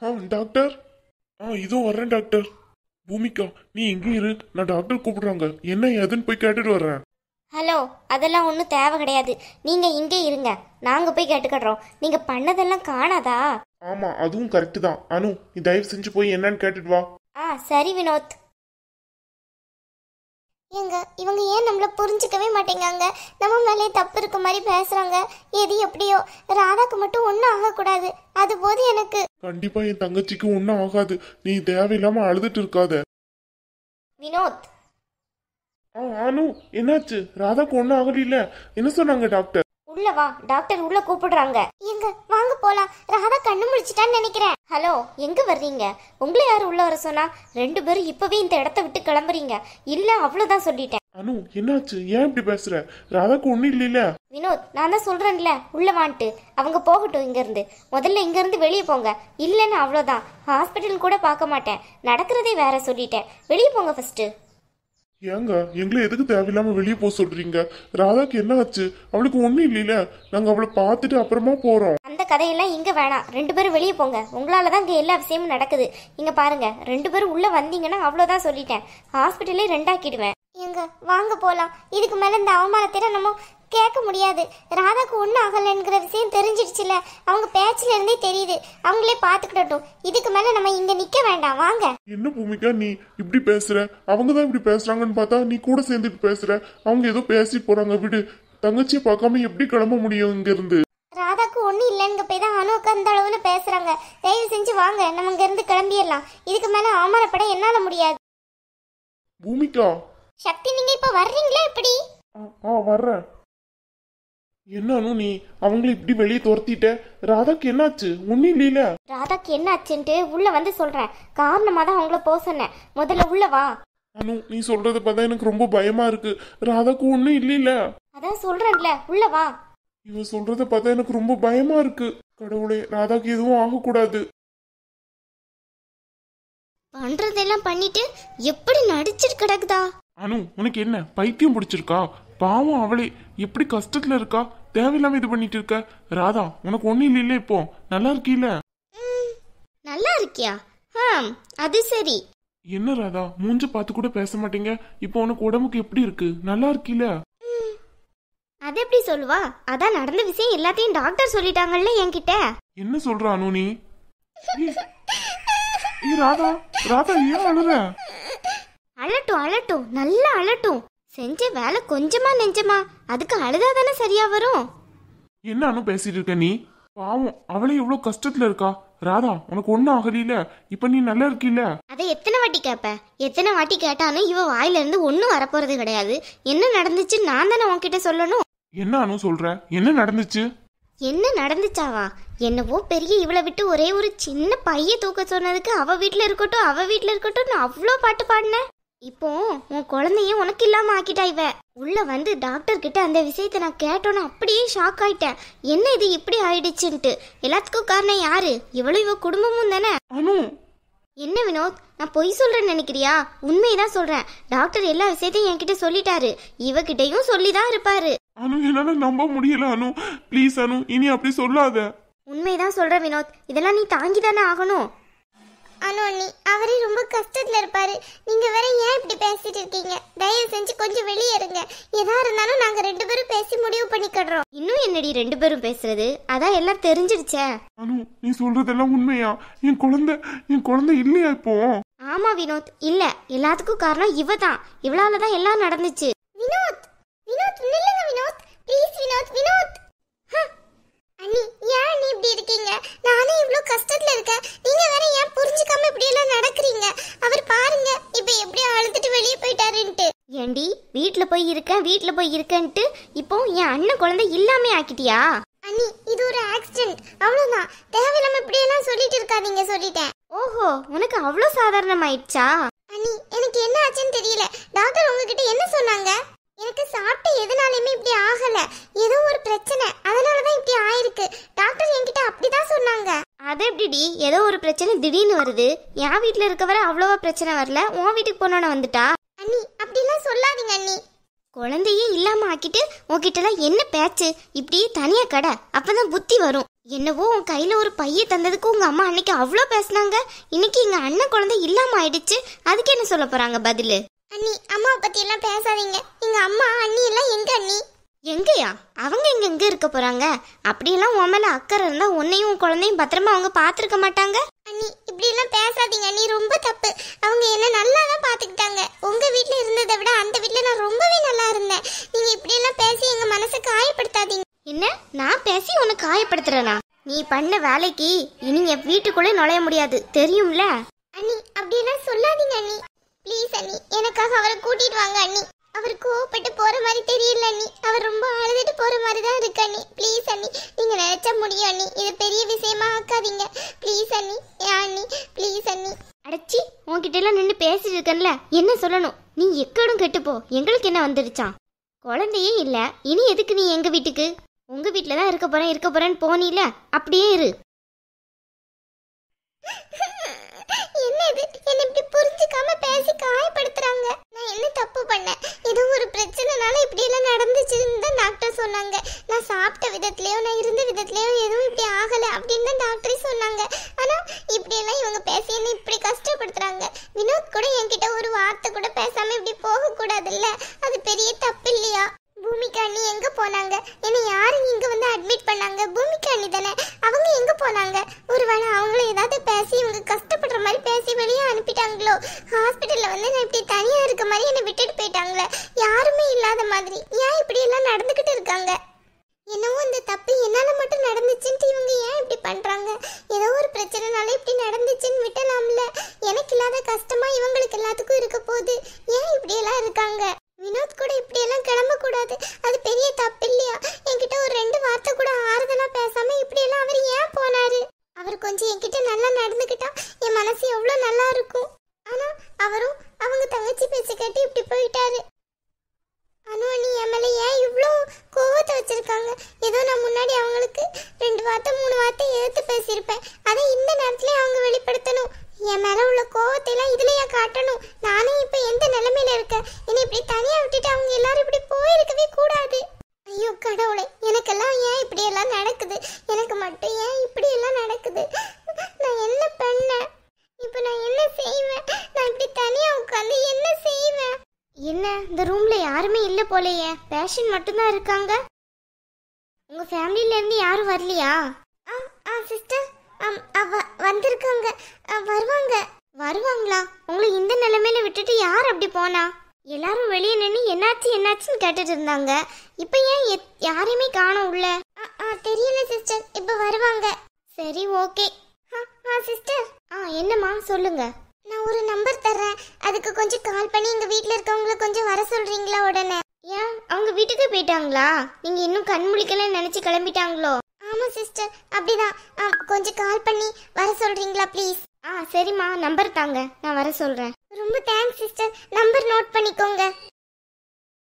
Doctor. இதோ வர்றேன் doctor. Bhumika, நீ எங்கே இரு, நான் டாக்டர் கூப்பிடுறாங்க, என்ன ஏதுன்னு போய் கேட்டுட்டு வர்றேன். ஹலோ, அதெல்லாம் ஒன்றும் தேவை கிடையாது. நீங்கள் இங்கே இருங்க, நாங்கள் போய் கேட்டுக்கிடுறோம். நீங்கள் பண்ணதெல்லாம் காணாதா? ஆமா, அதுவும் கரெக்டு தான். அனு, நீ தயவு செஞ்சு போய் என்னன்னு கேட்டுட்டு வா. சரி வினோத். ஏங்க, இவங்க ஏன் நம்மள புரிஞ்சுக்கவே மாட்டேங்காங்க? நம்ம மேலே தப்பு இருக்க மாதிரி பேசுறாங்க. எது எப்படியோ ராதாக்கு மட்டும் ஒன்றும் ஆகக்கூடாது, அது போது எனக்கு. கண்டிப்பா என் தங்கச்சிக்கு ஒன்றும் ஆகாது, நீ தேவையில்லாம அழுதுட்டு இருக்காத. வினோத். அனு, என்னாச்சு? ராதாக்கு ஒன்றும் ஆகல, என்ன சொன்னாங்க டாக்டர்? உள்ள வா, டாக்டர் உள்ள கூப்பிடுறாங்க. எங்க வாங்க போலாம், ராதா கண்ணு முடிச்சிட்டான்னு நினைக்கிறேன். ஹலோ, எங்க வர்றீங்க? உங்களை யாரு உள்ள வர சொன்னா? 2 பேரும் இப்பவே இந்த இடத்த விட்டு கிளம்புறீங்க. இல்ல, அவ்வளவுதான் சொல்லிட்டேன். அனு, என்னாச்சு? ஏன் இப்படி பேசுற? ராதாக்கு ஒன்றும் இல்லைல்ல? வினோத், நான் தான் சொல்றேன்ல, உள்ள வான்ட்டு. அவங்க போகட்டும் இங்க இருந்து. முதல்ல இங்க இருந்து வெளியே போங்க. இல்லன்னு அவ்வளவுதான், ஹாஸ்பிட்டல் கூட பார்க்க மாட்டேன். நடக்கிறதே வேற சொல்லிட்டேன். வெளியே போங்க ஃபர்ஸ்ட். ஏங்க, எங்களை எதுக்கு தேவையில்லாம வெளியே போக சொல்றீங்க? ராதாக்கு என்ன ஆச்சு? அவளுக்கு ஒண்ணும் இல்லையில, நாங்க அவளை பார்த்துட்டு அப்புறமா போறோம். அந்த கதையெல்லாம் இங்க வேணாம். 2 பேரும் வெளியே போங்க. உங்களாலதான் இங்க எல்லா விஷயமும் நடக்குது. இங்க பாருங்க, 2 பேரும் உள்ள வந்தீங்கன்னா அவ்வளவுதான் சொல்லிட்டேன். ஹாஸ்பிட்டலே 2 ஆக்கிடுவேன். எங்க வாங்க போலாம். இதுக்கு மேல இந்த அவமானத்தை நம்ம கேட்க முடியாது. ராதாக்கு ஒன்றும் ஆகலைங்கிற விஷயம் தெரிஞ்சிடுச்சுல, அவங்க பேச்சுல இருந்தே தெரியுது. அவங்களே பார்த்துக்கிட்டட்டும். இதுக்கு மேல நம்ம இங்க நிக்க வேண்டாம், வாங்க. என்ன பூமிகா நீ இப்படி பேசுற? அவங்கதான் இப்படி பேசுறாங்கன்னு பார்த்தா நீ கூட சேர்ந்துட்டு பேசுற. அவங்க ஏதோ பேசிட்டு போறாங்க, விடு. தங்கச்சியை பார்க்காம எப்படி கிளம்ப முடியும் இங்க இருந்து? ராதாக்கு ஒன்றும் இல்லைன்னு போய் தான் அனுக்கு அந்த அளவுல பேசுறாங்க. தயவு செஞ்சு வாங்க, நம்ம இங்க இருந்து கிளம்பிடலாம். இதுக்கு மேல அவமானப்பட என்னால முடியாது. பூமிகா. சக்தி, நீங்க இப்ப வர்றீங்களா? எப்படி? வர்றேன். என்ன அனு, நீ அவங்களை இப்படி வெளியே துரத்திட்ட? ராதாக்கு என்னாச்சு? ஒன்னும் இல்லையில? ராதாக்கு என்ன ஆச்சுன்ட்டு உள்ள வந்து சொல்றேன். காரணமா தான் அவங்கள போக சொன்னேன். முதல்ல உள்ள வா. அனு, நீ சொல்றத பார்த்தா எனக்கு ரொம்ப பயமா இருக்கு. ராதாக்கு ஒன்னும் இல்லையில? அதான் சொல்றேன்ல, உள்ள வா. இவ சொல்றத பார்த்தா எனக்கு ரொம்ப பயமா இருக்கு. கடவுளே, ராதாக்கு எதுவும் ஆகக்கூடாது. பண்றதெல்லாம் பண்ணிட்டு எப்படி நடிச்சிட்டு கிடக்குதா? அனு, உனக்கு என்ன பைத்தியம் பிடிச்சிருக்கா? பாவம், அவளே எப்படி கஷ்டத்துல இருக்கா. தேவையில்லாம இது பண்ணிட்டு இருக்க. ராதா, உனக்கு ஒன்னும் இல்லையில? இப்போ நல்லா இருக்கீல? நல்லா இருக்கியா? அது சரி. என்ன ராதா, மூஞ்ச பார்த்து கூட பேச மாட்டீங்க. இப்போ உனக்கு உடம்புக்கு எப்படி இருக்கு? நல்லா இருக்கீல? அது எப்படி சொல்லுவா? அதான் நடந்த விஷயம் எல்லாத்தையும் டாக்டர் சொல்லிட்டாங்கல்ல என்கிட்ட. என்ன சொல்ற அனு நீ? ராதா, ராதா ஏன் அழுற? அழட்டும் அழட்டும், நல்லா அழட்டும். செஞ்ச வேலை கொஞ்சமா நெஞ்சமா, அதுக்கு அழுதாதானே சரியா வரும். என்ன அனு பேசிட்டு இருக்க நீ? பாவம், அவளே எவ்வளவு கஷ்டத்துல இருக்கா. ராதா, உனக்கு ஒன்னும் ஆகல, இப்ப நீ நல்லா இருக்கீல? அதை எத்தனை வாட்டி கேப்ப? எத்தனை வாட்டி கேட்டாலும் இவ வாயில இருந்து ஒன்னும் வரப்போறது கிடையாது. என்ன நடந்துச்சு நான் தானே உன்கிட்ட சொல்லணும். என்ன அனு சொல்ற? என்ன நடந்துச்சு? என்ன நடந்துச்சாவா? என்னவோ பெரிய இவளை விட்டு ஒரே ஒரு சின்ன பைய தூக்க சொன்னதுக்கு அவ வீட்டுல இருக்கட்டும் அவ வீட்டுல இருக்கட்டும் அவ்வளோ பாட்டு பாடினேன். இப்போ உன் குழந்தையும் உனக்கு இல்லாம ஆக்கிட்டா இவ. உள்ள வந்து டாக்டர் கிட்ட அந்த விஷயத்தை நான் கேட்டோன்னு அப்படியே ஷாக் ஆயிட்டேன். என்ன இது இப்படி ஆயிடுச்சுன்ட்டு. எல்லாத்துக்கும் காரணம் யாரு? இவளும் இவ குடும்பமும் தானே. அனு, என்ன வினோத், நான் பொய் சொல்றேன்னு நினைக்கிறியா? உண்மையதான் சொல்றேன். டாக்டர் எல்லா விஷயத்தையும் என்கிட்ட சொல்லிட்டாரு. இவகிட்டையும் சொல்லிதான் இருப்பாரு. அனு, என்னால நம்ப முடியல அனு. ப்ளீஸ் அனு, இனி அப்படி சொல்லாத. உண்மைதான் சொல்ற வினோத், இதெல்லாம் நீ தாங்கிதானே ஆகணும். அனு அண்ணி, அவரே ரொம்ப கஷ்டத்துல இருப்பாரு. நீங்க வேற ஏன் இப்படி பேசிட்டு இருக்கீங்க? தயவு செஞ்சு கொஞ்சம் வெளியே இருங்க. எதா இருந்தாலும் நாங்க 2 பேரும் பேசி முடிவு பண்ணிக்கிறோம். இன்னும் என்னடி 2 பேரும் பேசுறது? அதான் எல்லாம் தெரிஞ்சிடுச்சே. அனு, நீ சொல்றதெல்லாம் உண்மையா? என் குழந்தை இல்லையா இப்போ? ஆமா வினோத், இல்ல. எல்லாத்துக்கும் காரணம் இவ தான். இவளாலதான் எல்லாம் நடந்துச்சு. வினோத், வினோத் நில்லுங்க வினோத், ப்ளீஸ் வினோத், வினோத். அண்ணி, ஏன் நீ இப்படி இருக்கீங்க? நானே இவ்ளோ கஷ்டத்துல இருக்கேன். நீங்க வேற ஏன் புரிஞ்சுக்காம இப்படி எல்லாம் நடக்கிறீங்க? அவர் பாருங்க இப்ப எப்படி அழுதுட்டு வெளியே போயிட்டாருன்ட்டு. ஏண்டி, வீட்ல போய் இருக்கேன்ட்டு இப்போ என் அண்ணன் குழந்தை இல்லாம ஆக்கிட்டியா? அண்ணி, இது ஒரு ஆக்சிடென்ட், அவ்வளவுதான். தேவையில்லாம இப்படி எல்லாம் சொல்லிட்டு இருக்காதீங்க, சொல்லிட்டேன். ஓஹோ, உனக்கு அவ்வளோ சாதாரணமாயிடுச்சா? அண்ணி, எனக்கு என்ன ஆச்சுன்னு தெரியல. டாக்டர் உங்ககிட்ட என்ன சொன்னாங்க? எனக்கு சாப்பிட்டு எதனாலுமே இப்படி ஆகல, ஏதோ ஒரு பிரச்சனை, அதனாலதான் இப்படி ஆயிருக்கு. டாக்டர் என்கிட்ட அப்படிதான் சொன்னாங்க. அது எப்படிடி ஏதோ ஒரு பிரச்சனை திடீர்னு வருது? என் வீட்டுல இருக்கவரை அவ்வளவா பிரச்சனை வரல, உன் வீட்டுக்கு போனோன்னு வந்துட்டா. அண்ணி, அப்படிலாம் சொல்லாதீங்க அண்ணி. குழந்தையே இல்லாம ஆக்கிட்டு உன்கிட்டலாம் என்ன பேச்சு? இப்படியே தனியா கடை, அப்பதான் புத்தி வரும். என்னவோ உன் கையில ஒரு பைய தந்ததுக்கு உங்க அம்மா அன்னைக்கு அவ்வளோ பேசினாங்க. இன்னைக்கு எங்க அண்ணன் குழந்தை இல்லாம ஆயிடுச்சு, அதுக்கு என்ன சொல்ல போறாங்க பதிலு? அண்ணி, அம்மாவை பத்தி எல்லாம் பேசாதீங்க. எங்க அம்மா அண்ணி எல்லாம் எங்க அண்ணி? எங்கயா? அவங்க எங்க இருக்க போறாங்க? அப்படியெல்லாம் உன் மேல அக்கறை இருந்தா உன்னையும் உன் குழந்தையும் பத்திரமா அவங்க பாத்துருக்க மாட்டாங்க. அண்ணி, இப்படி எல்லாம் பேசாதீங்க அண்ணி, ரொம்ப தப்பு. அவங்க என்ன நல்லா தான் பாத்துக்கிட்டாங்க. உங்க வீட்டுல இருந்ததை விட அந்த வீட்டுல நான் ரொம்பவே நல்லா இருந்தேன். நீங்க இப்படி எல்லாம் பேசி எங்க மனசை காயப்படுத்தாதீங்க. என்ன நான் பேசி உன்னை காயப்படுத்துறேனா? நீ பண்ண வேலைக்கு இனி என் வீட்டுக்குள்ளே நுழைய முடியாது, தெரியும்ல? அண்ணி, அப்படியெல்லாம் சொல்லாதீங்க அண்ணி. ப்ளீஸ் அண்ணி, எனக்காக அவரை கூட்டிட்டு வாங்க அண்ணி. அவர் கோவப்பட்டு போற மாதிரி தெரியல அண்ணி. அவர் ரொம்ப அழுதுட்டு போற மாதிரி தான் இருக்கு அண்ணி. ப்ளீஸ் அண்ணி, நீங்க நினைச்சா முடியும் அண்ணி. இது பெரிய விஷயமா ஆக்காதீங்க ப்ளீஸ் அண்ணி. அண்ணி ப்ளீஸ் அண்ணி. அடச்சி, உன்கிட்ட எல்லாம் நின்று பேசிட்டு இருக்கேன்ல, என்ன சொல்லணும்? நீ எக்கடும் கெட்டுப்போ, எங்களுக்கு என்ன வந்துடுச்சான்? குழந்தையே இல்ல, இனி எதுக்கு நீ எங்க வீட்டுக்கு? உங்க வீட்டுல தான் இருக்க போறேன்னு போனீல, அப்படியே இரு. என்ன இது? என்ன இப்படி புரிஞ்சுக்காம பேசி காயப்படுத்துறாங்க? நான் என்ன தப்பு பண்ணேன்? ஏதோ ஒரு பிரச்சனைனால இப்படி எல்லாம் நடந்துச்சுன்னு தான் டாக்டர் சொன்னாங்க. நான் சாப்பிட்ட விதத்துலயோ நான் இருந்த விதத்துலயோ எதுவும் இப்படி ஆகல அப்படின்னு தான் டாக்டரே சொன்னாங்க. ஆனா இப்படி எல்லாம் இவங்க பேசி என்ன இப்படி கஷ்டப்படுத்துறாங்க. வினோத் கூட என்கிட்ட ஒரு வார்த்தை கூட பேசாம இப்படி போக கூடாதுல்ல, அது பெரிய தப்பு இல்லையா? பூமிகா அண்ணி எங்க போனாங்க? என்ன யாரு இங்க வந்து அட்மிட் பண்ணாங்க? பூமிகா அண்ணி தானே, அவங்க எங்க போனாங்க? ஒருவேளை அவங்கள ஏதாவது பேசி இவங்க கஷ்டப்படுற மாதிரி பேசி வெளியே அனுப்பிட்டாங்களோ? ஹாஸ்பிட்டல்ல வந்து நான் இப்படி தனியா இருக்க மாதிரி என்னை விட்டுட்டு போயிட்டாங்களே, யாருமே இல்லாத மாதிரி. ஏன் இப்படி எல்லாம் நடந்துகிட்டு இருக்காங்க? என்னவோ இந்த தப்பு என்னால மட்டும் நடந்துச்சுன்னு இவங்க ஏன் இப்படி பண்றாங்க? ஏதோ ஒரு பிரச்சனைனால இப்படி நடந்துச்சுன்னு விட்டலாம்ல. எனக்கு இல்லாத கஷ்டமா இவங்களுக்கு எல்லாத்துக்கும் இருக்க போகுது. ஏன் இப்படி எல்லாம் இருக்காங்க? வினோத் கூட இப்படி எல்லாம் கிளம்ப கூடாது, அது பெரிய தப்பு இல்லையா? என்கிட்ட ஒரு 2 வார்த்தை கூட ஆறுதலா பேசாம இப்படி எல்லாம் அவர் ஏன் போனாரு? அவர் கொஞ்சம் என்கிட்ட நல்லா நடந்துக்கிட்டா என் மனசு எவ்வளவு நல்லா இருக்கும். ஆனா அவரும் அவங்க தங்கச்சி பேச்ச கேட்டு இப்படி போயிட்டாரு. அனு அண்ணி என் மேல ஏன் இவ்வளோ கோவத்தை வச்சிருக்காங்க? ஏதோ நான் முன்னாடி அவங்களுக்கு 2 வார்த்தை 3 வார்த்தை எதிர்த்து பேசியிருப்பேன். அதை இந்த நேரத்துல அவங்க வெளிப்படுத்தணும். என் மேல உள்ள கோவத்தை எல்லாம் இதுலயா காட்டணும்? நானே இப்ப எந்த நிலைமையில இருக்கேன்? என்னை இப்படி தனியா விட்டுட்டு அவங்க எல்லாரும் இப்படி போயிருக்கவே கூடாது. ஐயோ கடவுளே, எனக்கெல்லாம் ஏன் இப்படி எல்லாம் நடக்குது? எனக்கு மட்டும் ஏன் இப்படி எல்லாம் நடக்குது? நான் என்ன பண்ணேன்? இப்ப நான் என்ன செய்வேன்? நான் இப்படி தனியா உட்கார்ந்து என்ன செய்வேன்? என்ன இந்த ரூம்ல யாருமே இல்ல போலயே, பேஷண்ட் மட்டும் தான் இருக்காங்க. உங்க ஃபேமிலில இருந்து யாரும் வரலையா? சிஸ்டர் வந்திருக்காங்க, வருவாங்களா? உங்களை இந்த நிலைமையில விட்டுட்டு யார் அப்படி போனா? எல்லாரும் வெளியே நின்று என்னாச்சுன்னு கேட்டுட்டு இருந்தாங்க. இப்ப ஏன் யாரையுமே காணோம் உள்ள? தெரியல சிஸ்டர், இப்ப வருவாங்க. சரி ஓகே. சிஸ்டர், என்னம்மா சொல்லுங்க. நான் ஒரு நம்பர் தர்றேன், அதுக்கு கொஞ்சம் கால் பண்ணி எங்க வீட்ல இருக்கவங்களை கொஞ்சம் வர சொல்றீங்களா உடனே? ஏன் அவங்க வீட்டுக்கு போயிட்டாங்களா? நீங்க இன்னும் கண் முழிக்கலன்னு நினைச்சு கிளம்பிட்டாங்களோ? ஆமா சிஸ்டர், அப்படிதான். கொஞ்சம் கால் பண்ணி வர சொல்றீங்களா ப்ளீஸ்? சரிம்மா, நம்பர் தாங்க, நான் வர சொல்றேன். ரொம்ப தேங்க்ஸ் சிஸ்டர், நம்பர் நோட் பண்ணிக்கோங்க.